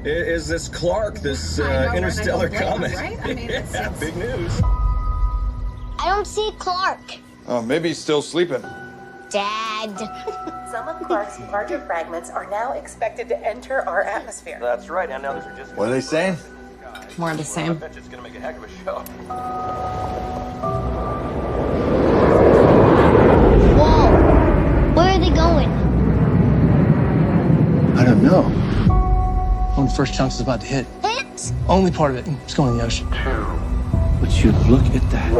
is this Clark, this interstellar comet. Right? I mean, it's big news. I don't see Clark. Oh, maybe he's still sleeping. Dad. Some of Clark's larger fragments are now expected to enter our atmosphere. That's right, and now those are just... What are they saying? More of the same. I bet it's gonna make a heck of a show. Whoa. Where are they going? I don't know. When the first chunk is about to hit. Hit? Only part of it. It's going in the ocean. Would you look at that?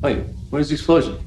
Wait, where's the explosion?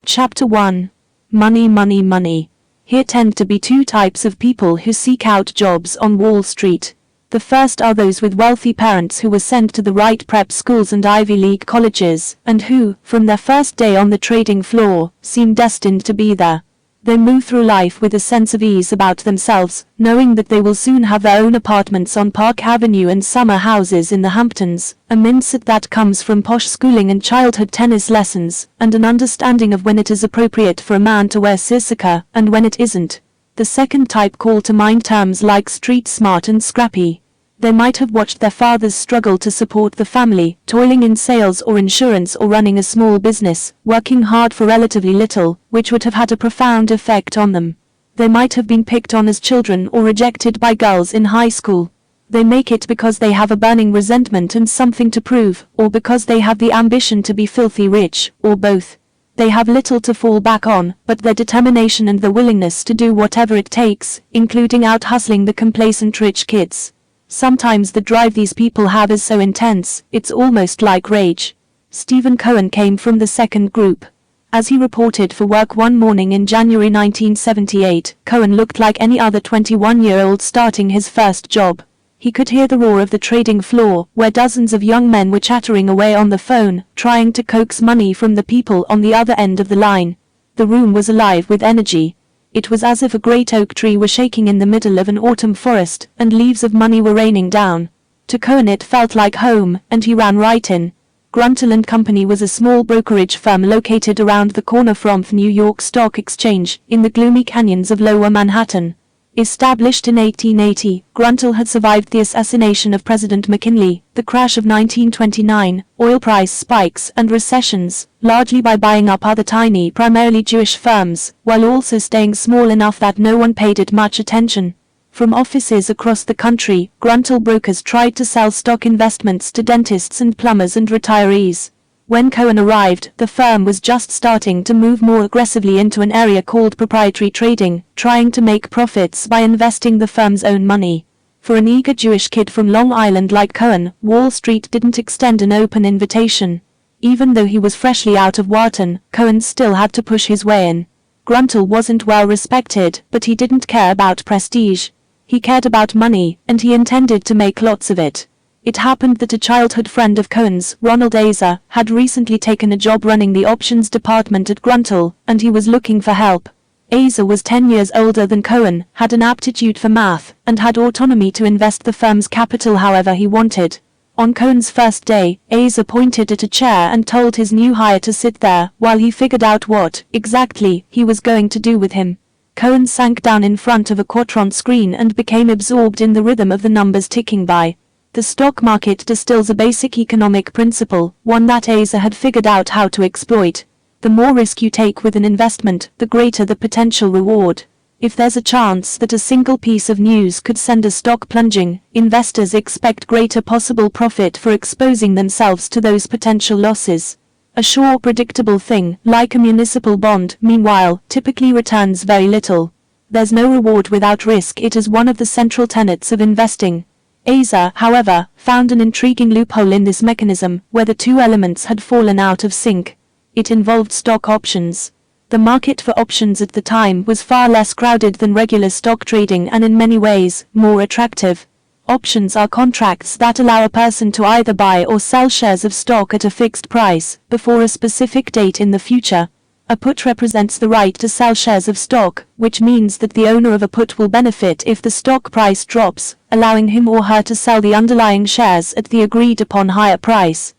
Chapter 1. Money, money, money. Here tend to be two types of people who seek out jobs on Wall Street. The first are those with wealthy parents who were sent to the right prep schools and Ivy League colleges, and who, from their first day on the trading floor, seem destined to be there. They move through life with a sense of ease about themselves, knowing that they will soon have their own apartments on Park Avenue and summer houses in the Hamptons, a mindset that comes from posh schooling and childhood tennis lessons, and an understanding of when it is appropriate for a man to wear sisaka, and when it isn't. The second type call to mind terms like street smart and scrappy. They might have watched their fathers struggle to support the family, toiling in sales or insurance or running a small business, working hard for relatively little, which would have had a profound effect on them. They might have been picked on as children or rejected by girls in high school. They make it because they have a burning resentment and something to prove, or because they have the ambition to be filthy rich, or both. They have little to fall back on, but their determination and the willingness to do whatever it takes, including out-hustling the complacent rich kids. Sometimes the drive these people have is so intense, it's almost like rage. Stephen Cohen came from the second group. As he reported for work one morning in January 1978, Cohen looked like any other 21-year-old starting his first job. He could hear the roar of the trading floor, where dozens of young men were chattering away on the phone, trying to coax money from the people on the other end of the line. The room was alive with energy. It was as if a great oak tree were shaking in the middle of an autumn forest, and leaves of money were raining down. To Cohen it felt like home, and he ran right in. Gruntle & Company was a small brokerage firm located around the corner from the New York Stock Exchange, in the gloomy canyons of Lower Manhattan. Established in 1880, Gruntle had survived the assassination of President McKinley, the crash of 1929, oil price spikes and recessions, largely by buying up other tiny, primarily Jewish firms, while also staying small enough that no one paid it much attention. From offices across the country, Gruntle brokers tried to sell stock investments to dentists and plumbers and retirees. When Cohen arrived, the firm was just starting to move more aggressively into an area called proprietary trading, trying to make profits by investing the firm's own money. For an eager Jewish kid from Long Island like Cohen, Wall Street didn't extend an open invitation. Even though he was freshly out of Wharton, Cohen still had to push his way in. Gruntle wasn't well respected, but he didn't care about prestige. He cared about money, and he intended to make lots of it. It happened that a childhood friend of Cohen's, Ronald Azer, had recently taken a job running the options department at Gruntle, and he was looking for help. Azer was 10 years older than Cohen, had an aptitude for math, and had autonomy to invest the firm's capital however he wanted. On Cohen's first day, Azer pointed at a chair and told his new hire to sit there, while he figured out what, exactly, he was going to do with him. Cohen sank down in front of a quadrant screen and became absorbed in the rhythm of the numbers ticking by. The stock market distills a basic economic principle, one that Azer had figured out how to exploit. The more risk you take with an investment, the greater the potential reward. If there's a chance that a single piece of news could send a stock plunging, investors expect greater possible profit for exposing themselves to those potential losses. A sure, predictable thing, like a municipal bond, meanwhile, typically returns very little. There's no reward without risk. It is one of the central tenets of investing. Asa, however, found an intriguing loophole in this mechanism, where the two elements had fallen out of sync. It involved stock options. The market for options at the time was far less crowded than regular stock trading and in many ways, more attractive. Options are contracts that allow a person to either buy or sell shares of stock at a fixed price, before a specific date in the future. A put represents the right to sell shares of stock, which means that the owner of a put will benefit if the stock price drops, allowing him or her to sell the underlying shares at the agreed upon higher price.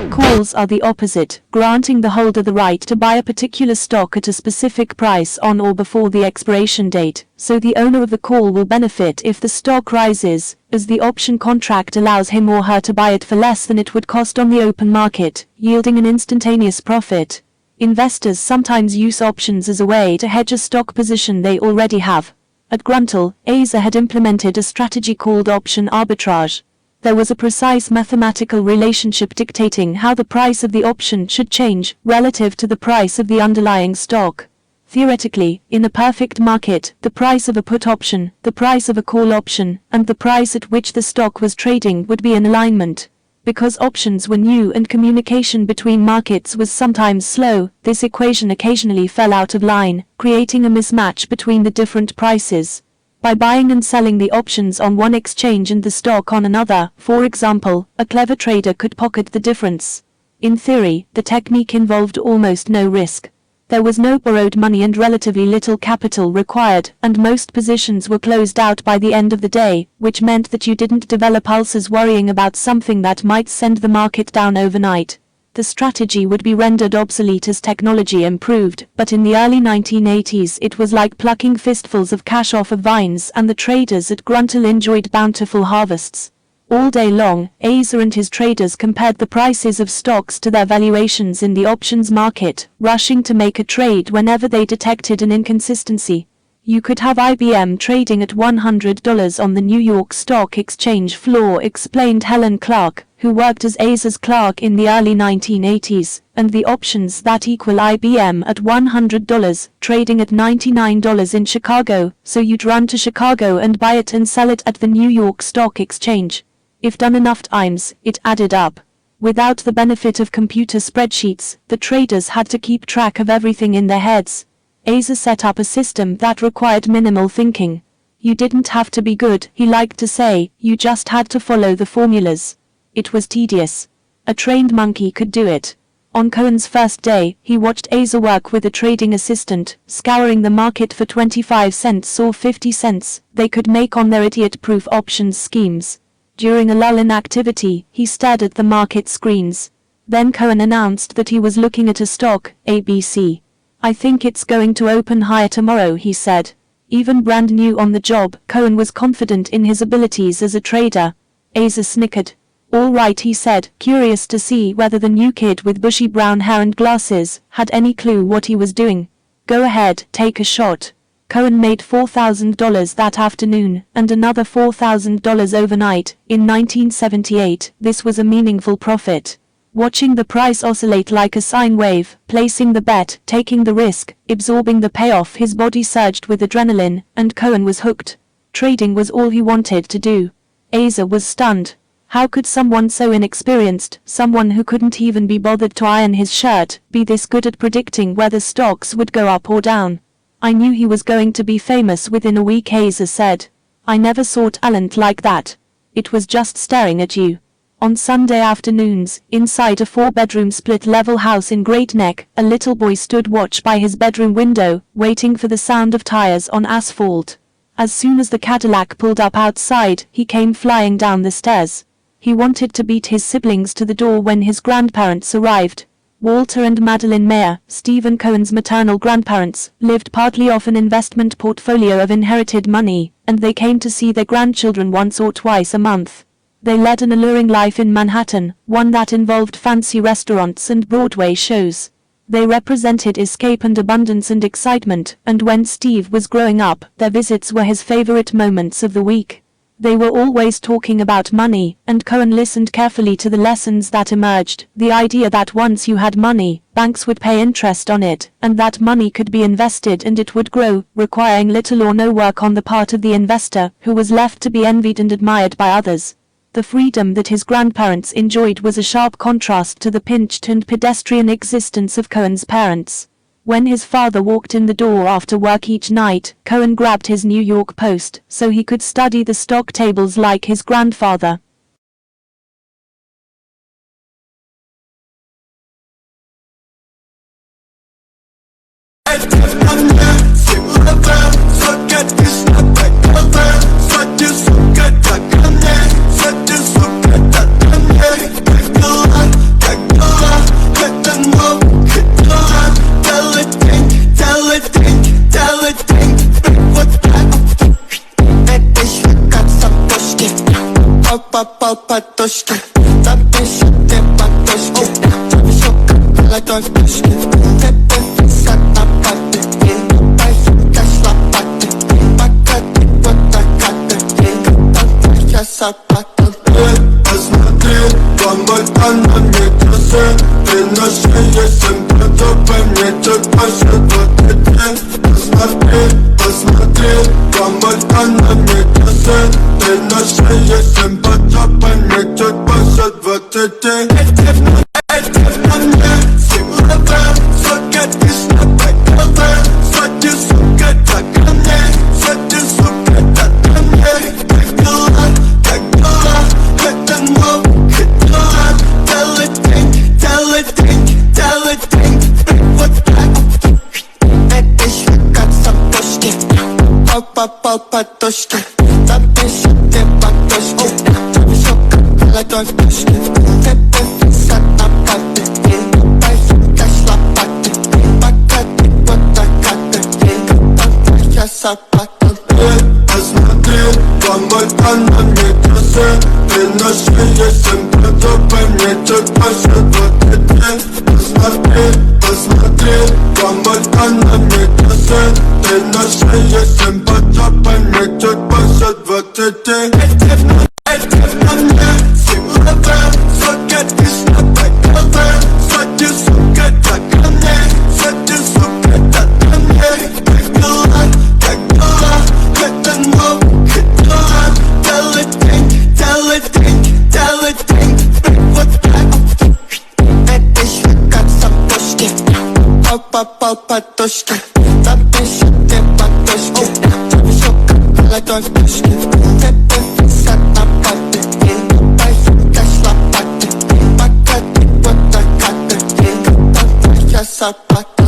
Calls are the opposite, granting the holder the right to buy a particular stock at a specific price on or before the expiration date, so the owner of the call will benefit if the stock rises, as the option contract allows him or her to buy it for less than it would cost on the open market, yielding an instantaneous profit. Investors sometimes use options as a way to hedge a stock position they already have. At Gruntle, Asa had implemented a strategy called option arbitrage. There was a precise mathematical relationship dictating how the price of the option should change relative to the price of the underlying stock. Theoretically, in a perfect market, the price of a put option, the price of a call option, and the price at which the stock was trading would be in alignment. Because options were new and communication between markets was sometimes slow, this equation occasionally fell out of line, creating a mismatch between the different prices. By buying and selling the options on one exchange and the stock on another, for example, a clever trader could pocket the difference. In theory, the technique involved almost no risk. There was no borrowed money and relatively little capital required, and most positions were closed out by the end of the day, which meant that you didn't develop ulcers worrying about something that might send the market down overnight. The strategy would be rendered obsolete as technology improved, but in the early 1980s it was like plucking fistfuls of cash off of vines, and the traders at Gruntle enjoyed bountiful harvests. All day long, Asa and his traders compared the prices of stocks to their valuations in the options market, rushing to make a trade whenever they detected an inconsistency. You could have IBM trading at $100 on the New York Stock Exchange floor, explained Helen Clark, who worked as Asa's clerk in the early 1980s, and the options that equal IBM at $100, trading at $99 in Chicago, so you'd run to Chicago and buy it and sell it at the New York Stock Exchange. If done enough times, it added up. Without the benefit of computer spreadsheets, the traders had to keep track of everything in their heads. Asa set up a system that required minimal thinking. You didn't have to be good, he liked to say, you just had to follow the formulas. It was tedious. A trained monkey could do it. On Cohen's first day, he watched Asa work with a trading assistant, scouring the market for 25 cents or 50 cents they could make on their idiot-proof options schemes. During a lull in activity, he stared at the market screens. Then Cohen announced that he was looking at a stock, ABC. I think it's going to open higher tomorrow, he said. Even brand new on the job, Cohen was confident in his abilities as a trader. Asa snickered. All right, he said, curious to see whether the new kid with bushy brown hair and glasses had any clue what he was doing. Go ahead, take a shot. Cohen made $4,000 that afternoon, and another $4,000 overnight. In 1978, this was a meaningful profit. Watching the price oscillate like a sine wave, placing the bet, taking the risk, absorbing the payoff, his body surged with adrenaline, and Cohen was hooked. Trading was all he wanted to do. Asa was stunned. How could someone so inexperienced, someone who couldn't even be bothered to iron his shirt, be this good at predicting whether stocks would go up or down? I knew he was going to be famous within a week, Asa said. I never saw talent like that. It was just staring at you. On Sunday afternoons, inside a 4-bedroom split-level house in Great Neck, a little boy stood watch by his bedroom window, waiting for the sound of tires on asphalt. As soon as the Cadillac pulled up outside, he came flying down the stairs. He wanted to beat his siblings to the door when his grandparents arrived. Walter and Madeline Mayer, Stephen Cohen's maternal grandparents, lived partly off an investment portfolio of inherited money, and they came to see their grandchildren once or twice a month. They led an alluring life in Manhattan, one that involved fancy restaurants and Broadway shows. They represented escape and abundance and excitement, and when Steve was growing up, their visits were his favorite moments of the week. They were always talking about money, and Cohen listened carefully to the lessons that emerged, the idea that once you had money, banks would pay interest on it, and that money could be invested and it would grow, requiring little or no work on the part of the investor, who was left to be envied and admired by others. The freedom that his grandparents enjoyed was a sharp contrast to the pinched and pedestrian existence of Cohen's parents. When his father walked in the door after work each night, Cohen grabbed his New York Post, so he could study the stock tables like his grandfather. Патошки, запишите патошки, висока ладошки, тебе фиса на паты, пойка шлапаты, пока ты вот такая, я сапата. Посмотри, помой на мне красы, ты на шее симпатопай, мне чуть больше 20. Посмотри, помой на мне красы, ты на шее симпатопай, мне чуть больше 20. Это на мне силовая, сука, ты снапай головы, сзади, сука, так ко мне, сзади, сука, так ко мне, как дела, это новый хит-лайф, делай деньги, вот так. Это еще как сапожки, попал подушки, запишите подушки, висока ладошки, тебе фиса на паты, пойка шлапаты, пока ты вот такая, я сапата. Посмотри, помой на мне красы, ты на шее симпатопай, мне чуть больше 20. Посмотри, помой на мне красы, ты на шее симпатопай, мне чуть больше 20. Это на мне силовая, сука, ты снапай головы, сзади, сука, так ко мне, сзади, сука, так ко мне, как дела, это новый хит-лайф, делай деньги, вот так. Это еще как сапожки, попал подушки, запишите подушки, висока ладошки, тебе фиса на паты, пойка шлапаты, пока ты вот такая, я сапата.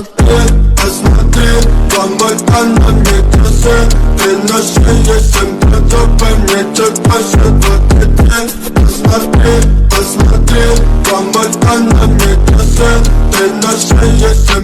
Посмотри, помой на мне красы, ты на шее симпатопай, мне чуть больше 20. Посмотри, помой на мне красы, ты на шее симпатопай.